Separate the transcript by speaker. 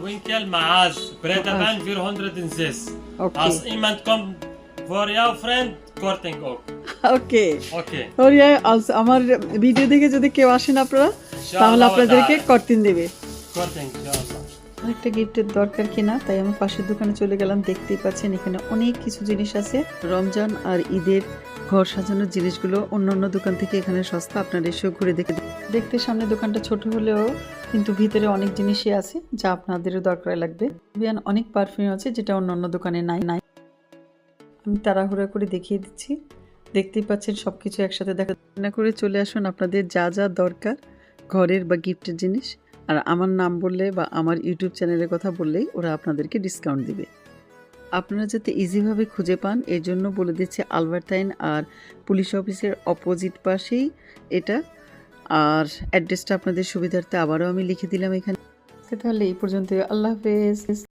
Speaker 1: Winkel Maas, Bredeban 406.
Speaker 2: Okay.
Speaker 1: Als iemand komt voor jouw friend, korting ook.
Speaker 2: ওকে
Speaker 1: Okay.
Speaker 2: ওরিয়া আমার video দেখে যদি কেউ আসেন আপনারা তাহলে আপনাদেরকে কর্তিন দেবে।
Speaker 1: Korting, inshallah.
Speaker 2: আরেকটা গিফটের দরকার কিনা তাই আমি পাশের দোকানে চলে গেলাম। দেখতেই পাচ্ছেন এখানে অনেক কিছু জিনিস আছে। রমজান আর ঈদের ঘর সাজানোর জিনিসগুলো অন্যান্য দোকান থেকে এখানে সস্তা। আপনারা এসেও ঘুরে দেখতে সামনে দোকানটা ছোট হলেও কিন্তু ভিতরে অনেক জিনিসই আছে যা আপনাদেরও দরকার লাগবে। বিয়ান অনেক পারফিউম আছে যেটা অন্যান্য দোকানে নাই। আমি তাড়াহুড়া করে দেখিয়ে দিচ্ছি। দেখতেই পাচ্ছেন সবকিছু একসাথে দেখা করে চলে আসুন আপনাদের যা যা দরকার ঘরের বা গিফটের জিনিস। আর আমার নাম বললে বা আমার ইউটিউব চ্যানেলের কথা বললেই ওরা আপনাদেরকে ডিসকাউন্ট দিবে। আপনারা যাতে ইজিভাবে খুঁজে পান এই জন্য বলে দিচ্ছে আলবার্টাইন আর পুলিশ অফিসের অপোজিট পাশেই এটা। আর অ্যাড্রেসটা আপনাদের সুবিধার্থে আবারও আমি লিখে দিলাম এখানে। তাহলে এই পর্যন্ত, আল্লাহ হাফেজ।